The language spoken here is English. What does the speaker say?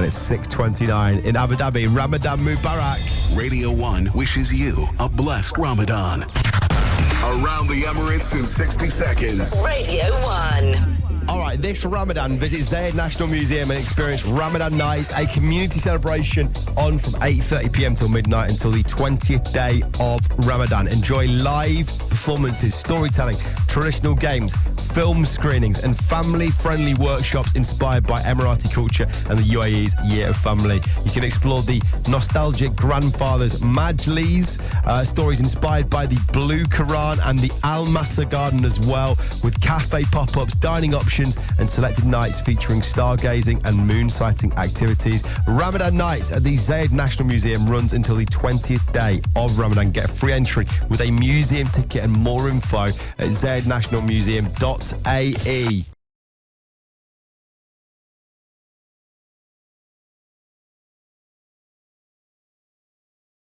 at 6:29 in Abu Dhabi. Ramadan Mubarak. Radio 1 wishes you a blessed Ramadan. Around the Emirates in 60 seconds. Radio 1. All right, this Ramadan, visit Zayed National Museum and experience Ramadan Nights, a community celebration on from 8:30 p.m. till midnight until the 20th day of Ramadan. Enjoy live performances, storytelling, traditional games, film screenings, and family-friendly workshops inspired by Emirati culture and the UAE's Year of Family. You can explore the nostalgic grandfathers Majlis, stories inspired by the Blue Quran and the Al Masa Garden as well, with cafe pop-ups, dining options, and selected nights featuring stargazing and moon sighting activities. Ramadan Nights at the Zayed National Museum runs until the 20th day of Ramadan. Get a free entry with a museum ticket and more info at zayednationalmuseum.ae.